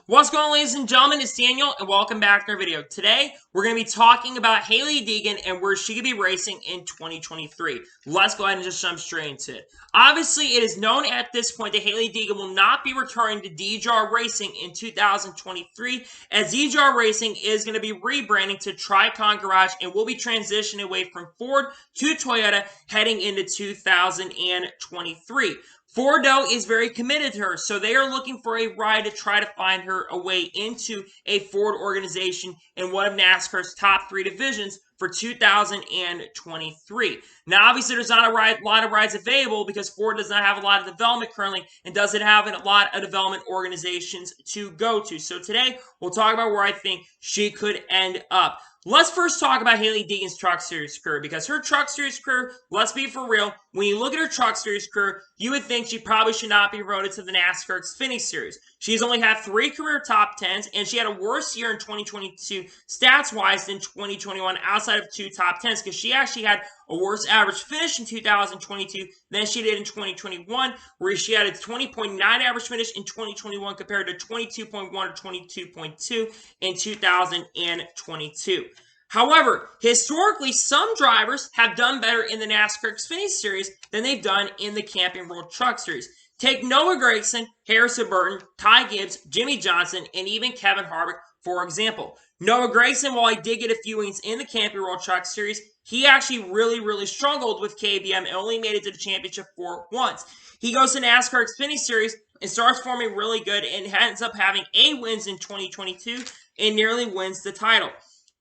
What's going on, ladies and gentlemen? It's Daniel, and welcome back to our video. Today, we're going to be talking about Hailie Deegan and where she could be racing in 2023. Let's go ahead and just jump straight into it. Obviously, it is known at this point that Hailie Deegan will not be returning to DJR Racing in 2023, as DJR Racing is going to be rebranding to Tricon Garage and will be transitioning away from Ford to Toyota heading into 2023. Ford, though, is very committed to her, so they are looking for a ride to try to find her a way into a Ford organization in one of NASCAR's top 3 divisions for 2023. Now, obviously, there's not a lot of rides available because Ford does not have a lot of development currently and doesn't have a lot of development organizations to go to. So today, we'll talk about where I think she could end up. Let's first talk about Hailie Deegan's Truck Series career, because her Truck Series career, let's be for real, when you look at her Truck Series career, you would think she probably should not be voted to the NASCAR Xfinity Series. She's only had 3 career top 10s, and she had a worse year in 2022 stats-wise than 2021 outside of 2 top 10s, because she actually had a worse average finish in 2022 than she did in 2021, where she had a 20.9 average finish in 2021 compared to 22.1 or 22.2 in 2022. However, historically, some drivers have done better in the NASCAR Xfinity Series than they've done in the Camping World Truck Series. Take Noah Gragson, Harrison Burton, Ty Gibbs, Jimmy Johnson, and even Kevin Harvick, for example. Noah Gragson, while he did get a few wins in the Camping World Truck Series, he actually really struggled with KBM and only made it to the championship for once. He goes to NASCAR Xfinity Series and starts forming really good and ends up having 8 wins in 2022 and nearly wins the title.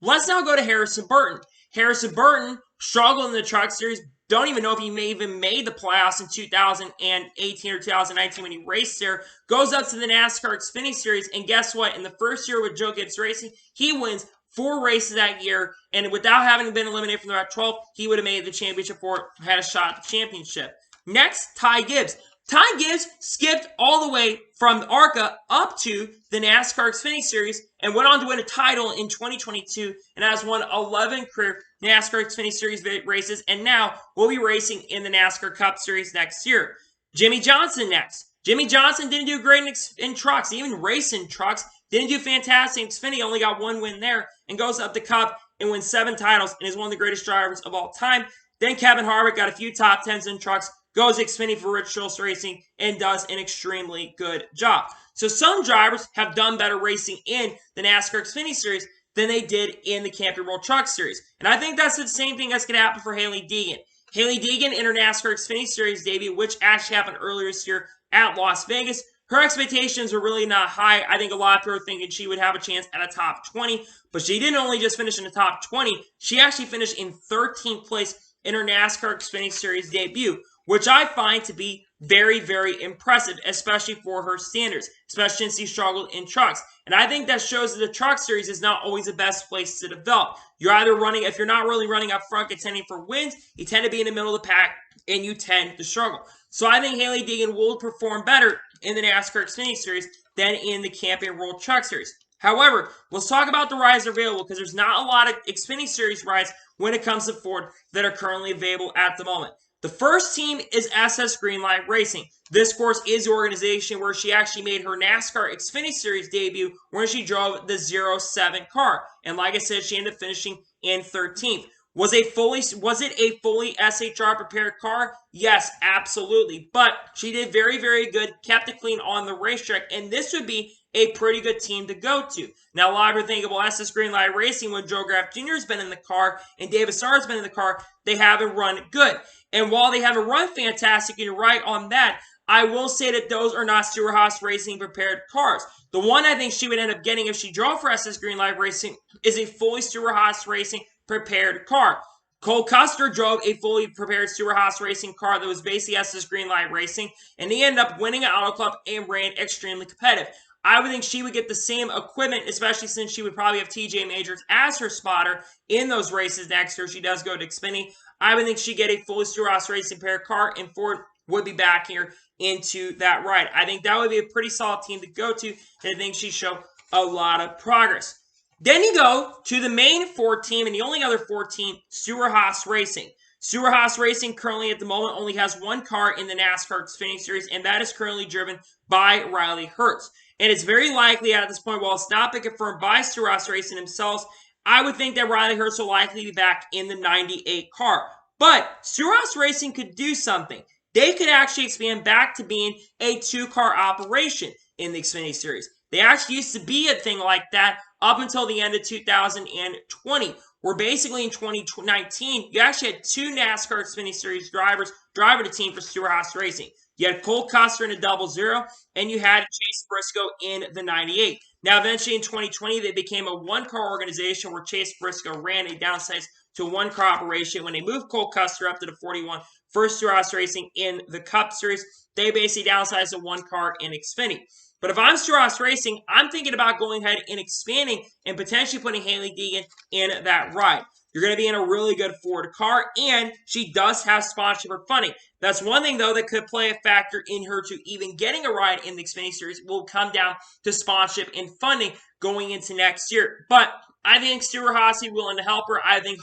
Let's now go to Harrison Burton. Harrison Burton struggled in the Truck Series. Don't even know if he even made the playoffs in 2018 or 2019 when he raced there. Goes up to the NASCAR Xfinity Series, and guess what? In the first year with Joe Gibbs Racing, he wins 4 races that year, and without having been eliminated from the top 12, he would have made the championship or had a shot at the championship. Next, Ty Gibbs. Ty Gibbs skipped all the way from ARCA up to the NASCAR Xfinity Series and went on to win a title in 2022 and has won 11 career NASCAR Xfinity Series races, and now will be racing in the NASCAR Cup Series next year. Jimmy Johnson next. Jimmy Johnson didn't do great in trucks, even racing trucks. Didn't do fantastic in Xfinity, only got 1 win there, and goes up the Cup and wins 7 titles and is one of the greatest drivers of all time. Then Kevin Harvick got a few top 10s in trucks, goes Xfinity for Rich Schultz Racing, and does an extremely good job. So some drivers have done better racing in the NASCAR Xfinity Series than they did in the Camping World Truck Series. And I think that's the same thing that's going to happen for Hailie Deegan. Hailie Deegan in her NASCAR Xfinity Series debut, which actually happened earlier this year at Las Vegas, her expectations were really not high. I think a lot of people were thinking she would have a chance at a top 20, but she didn't only just finish in the top 20, she actually finished in 13th place in her NASCAR Xfinity Series debut, which I find to be very impressive, especially for her standards, especially since she struggled in trucks. And I think that shows that the Truck Series is not always the best place to develop. You're either running, if you're not really running up front contending for wins, you tend to be in the middle of the pack, and you tend to struggle. So I think Hailie Deegan will perform better in the NASCAR Xfinity Series than in the Camping World Truck Series. However, let's talk about the rides available, because there's not a lot of Xfinity Series rides when it comes to Ford that are currently available at the moment. The first team is SS Greenlight Racing. This, of course, is the organization where she actually made her NASCAR Xfinity Series debut, where she drove the 07 car. And like I said, she ended up finishing in 13th. Was it a fully SHR prepared car? Yes, absolutely. But she did very good, kept it clean on the racetrack, and this would be a pretty good team to go to. Now, a lot of people think, well, SS Greenlight Racing, when Joe Graf Jr. has been in the car and David Starr's been in the car, they haven't run good. And while they haven't run fantastic, and you're right on that, I will say that those are not Stewart-Haas Racing prepared cars. The one I think she would end up getting if she drove for SS Greenlight Racing is a fully Stewart-Haas Racing prepared car. Cole Custer drove a fully prepared Stewart-Haas Racing car that was basically SS Greenlight Racing, and he ended up winning an Auto Club and ran extremely competitive. I would think she would get the same equipment, especially since she would probably have TJ Majors as her spotter in those races next year. She does go to Xfinity. I would think she'd get a fully Stewart-Haas Racing prepared car, and Ford would be back here into that ride. I think that would be a pretty solid team to go to, and I think she'd show a lot of progress. Then you go to the main Ford team, and the only other Ford team, Stewart-Haas Racing. Stewart-Haas Racing currently at the moment only has 1 car in the NASCAR Xfinity Series, and that is currently driven by Riley Herbst. And it's very likely at this point, while it's not been confirmed by Stewart-Haas Racing themselves, I would think that Riley Herbst will likely be back in the 98 car. But Stewart-Haas Racing could do something. They could actually expand back to being a two-car operation in the Xfinity Series. They actually used to be a thing like that up until the end of 2020, where basically in 2019, you actually had two NASCAR Xfinity Series drivers drive the team for Stewart-Haas Racing. You had Cole Custer in a 00, and you had Chase Briscoe in the 98. Now, eventually in 2020, they became a one-car organization where Chase Briscoe ran a downsized to a one-car operation. When they moved Cole Custer up to the 41 for Stewart-Haas Racing in the Cup Series, they basically downsized to one car in Xfinity. But if I'm Stewart-Haas Racing, I'm thinking about going ahead and expanding and potentially putting Hailie Deegan in that ride. You're going to be in a really good Ford car, and she does have sponsorship or funding. That's one thing, though, that could play a factor in her to even getting a ride in the Xfinity Series will come down to sponsorship and funding going into next year. But I think Stewart-Haas is willing to help her. I think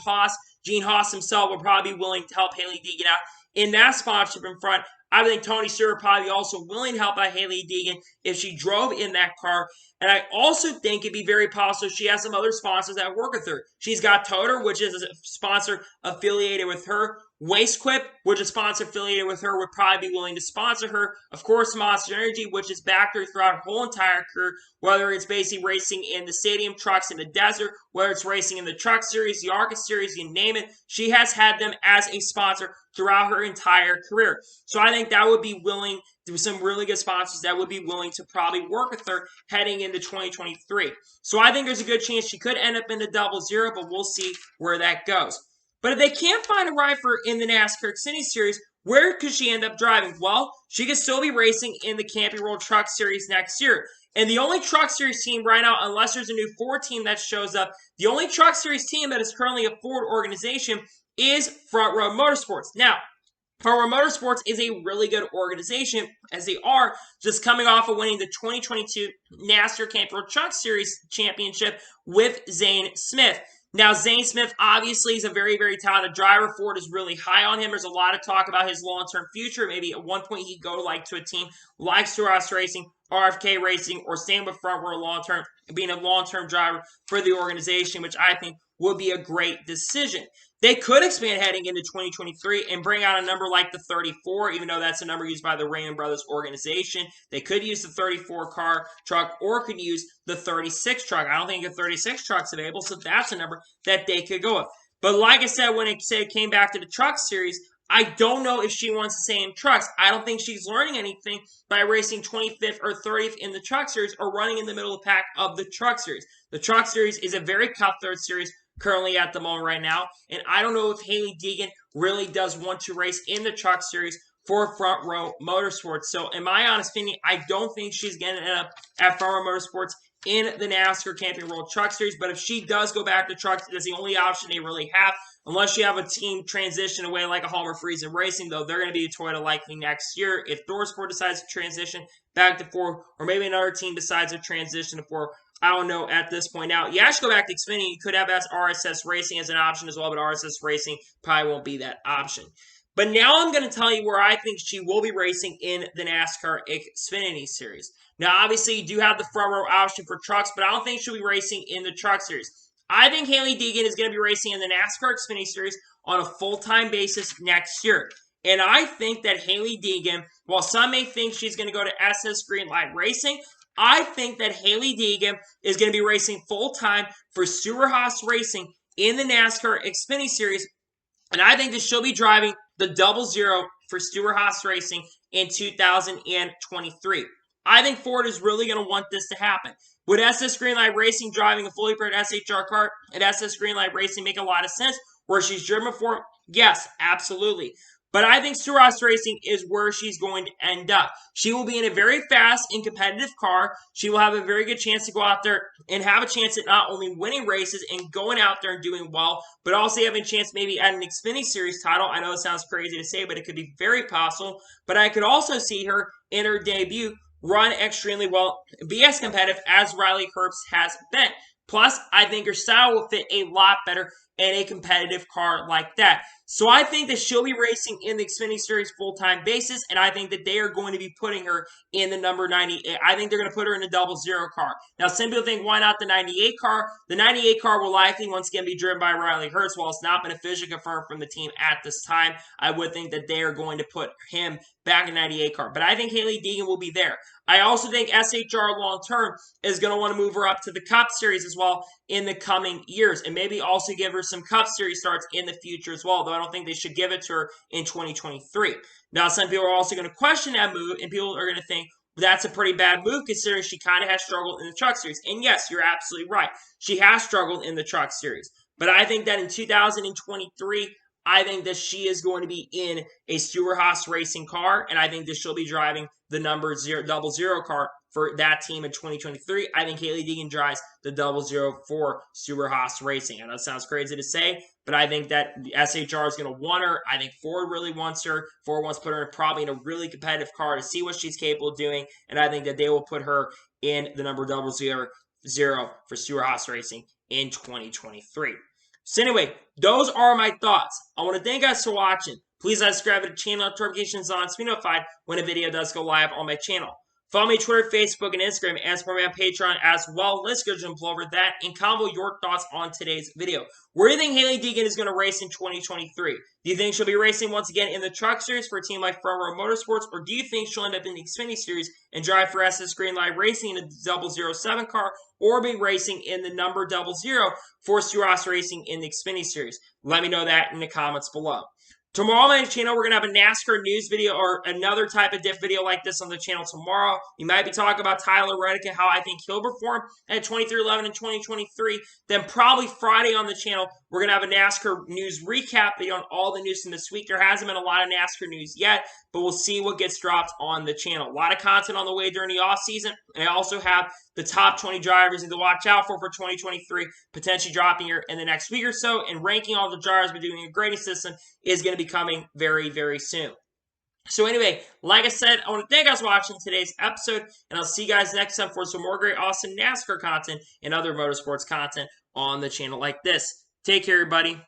Gene Haas himself will probably be willing to help Hailie Deegan out in that sponsorship in front. I think Tony Stewart probably also willing to help out Hailie Deegan if she drove in that car. And I also think it'd be very possible she has some other sponsors that work with her. She's got Toter, which is a sponsor affiliated with her. WasteQuip, which is a sponsor affiliated with her, would probably be willing to sponsor her. Of course, Monster Energy, which has backed her throughout her whole entire career, whether it's basically racing in the stadium trucks in the desert, whether it's racing in the Truck Series, the ARCA Series, you name it. She has had them as a sponsor throughout her entire career. So I think that would be willing to some really good sponsors that would be willing to probably work with her heading into 2023. So I think there's a good chance she could end up in the 00, but we'll see where that goes. But if they can't find a ride for her in the NASCAR Xfinity Series, where could she end up driving? Well, she could still be racing in the Camping World Truck Series next year. And the only Truck Series team right now, unless there's a new Ford team that shows up, the only Truck Series team that is currently a Ford organization is Front Row Motorsports. Now, Front Row Motorsports is a really good organization, as they are just coming off of winning the 2022 NASCAR Camping World Truck Series Championship with Zane Smith. Now, Zane Smith obviously is a very, very talented driver. Ford is really high on him. There's a lot of talk about his long-term future. Maybe at one point he'd go to a team like Stewart-Haas Racing, RFK Racing, or staying with Front Row long-term, being a long-term driver for the organization, which I think would be a great decision. They could expand heading into 2023 and bring out a number like the 34, even though that's a number used by the Raymond Brothers organization. They could use the 34 car truck or could use the 36 truck. I don't think the 36 truck's available, so that's a number that they could go with. But like I said, when it came back to the Truck Series, I don't know if she wants to stay in trucks. I don't think she's learning anything by racing 25th or 30th in the Truck Series or running in the middle of the pack of the Truck Series. The Truck Series is a very cutthroat series currently at the moment right now, and I don't know if Hailie Deegan really does want to race in the Truck Series for Front Row Motorsports. So in my honest opinion, I don't think she's going to end up at Front Row Motorsports in the NASCAR Camping World Truck Series, but if she does go back to trucks, that's the only option they really have, unless you have a team transition away like a Hallmark Friesen Racing, though they're going to be a Toyota likely next year. If Thorsport decides to transition back to Ford, or maybe another team decides to transition to Ford, I don't know at this point. Now, you actually go back to Xfinity, you could have RSS Racing as an option as well, but RSS Racing probably won't be that option. But now I'm going to tell you where I think she will be racing in the NASCAR Xfinity Series. Now, obviously, you do have the front row option for trucks, but I don't think she'll be racing in the Truck Series. I think Hailie Deegan is going to be racing in the NASCAR Xfinity Series on a full-time basis next year. And I think that Hailie Deegan, while some may think she's going to go to SS Greenlight Racing, I think that Hailie Deegan is going to be racing full-time for Stewart-Haas Racing in the NASCAR Xfinity Series. And I think that she'll be driving the 00 for Stewart-Haas Racing in 2023. I think Ford is really going to want this to happen. Would SS Greenlight Racing driving a fully paired SHR car at SS Greenlight Racing make a lot of sense? Where she's driven before? Yes, absolutely. But I think Stewart-Haas Racing is where she's going to end up. She will be in a very fast and competitive car. She will have a very good chance to go out there and have a chance at not only winning races and going out there and doing well, but also having a chance maybe at an Xfinity Series title. I know it sounds crazy to say, but it could be very possible. But I could also see her in her debut run extremely well, be as competitive as Riley Herbst has been. Plus, I think her style will fit a lot better in a competitive car like that. So I think that she'll be racing in the Xfinity Series full-time basis, and I think that they are going to be putting her in the number 98. I think they're going to put her in a 00 car. Now, some people think, why not the 98 car? The 98 car will likely once again be driven by Riley Hurts. While it's not been officially confirmed from the team at this time, I would think that they are going to put him back in 98 car. But I think Hailie Deegan will be there. I also think SHR long-term is going to want to move her up to the Cup Series as well in the coming years, and maybe also give her some Cup Series starts in the future as well, though I don't think they should give it to her in 2023. Now, some people are also going to question that move, and people are going to think, that's a pretty bad move considering she kind of has struggled in the Truck Series. And yes, you're absolutely right. She has struggled in the Truck Series. But I think that in 2023, I think that she is going to be in a Stewart-Haas racing car, and I think that she'll be driving the number 00 car for that team in 2023. I think Hailie Deegan drives the 00 for Stewart-Haas Racing. I know it sounds crazy to say, but I think that the SHR is going to want her. I think Ford really wants her. Ford wants to put her probably in a really competitive car to see what she's capable of doing, and I think that they will put her in the number 00 for Stewart-Haas Racing in 2023. So anyway, those are my thoughts. I want to thank you guys for watching. Please subscribe to the channel, notifications on, to be notified when a video does go live on my channel. Follow me on Twitter, Facebook, and Instagram, and support me on Patreon as well. Let's go jump over that and combo your thoughts on today's video. Where do you think Hailie Deegan is going to race in 2023? Do you think she'll be racing once again in the Truck Series for a team like Front Row Motorsports, or do you think she'll end up in the Xfinity Series and drive for SS Greenlight Racing in a 007 car, or be racing in the number 00 for Stewart-Haas Racing in the Xfinity Series? Let me know that in the comments below. Tomorrow on my channel, we're going to have a NASCAR news video or another type of diff video like this on the channel tomorrow. We might be talking about Tyler Reddick and how I think he'll perform at 23-11 in 2023. Then probably Friday on the channel, we're going to have a NASCAR news recap video on all the news from this week. There hasn't been a lot of NASCAR news yet, but we'll see what gets dropped on the channel. A lot of content on the way during the offseason. I also have the top 20 drivers to watch out for 2023, potentially dropping here in the next week or so, and ranking all the drivers we're doing a grading system is going to be coming very, very soon. So anyway, like I said, I want to thank you guys for watching today's episode, and I'll see you guys next time for some more great, awesome NASCAR content and other motorsports content on the channel like this. Take care, everybody.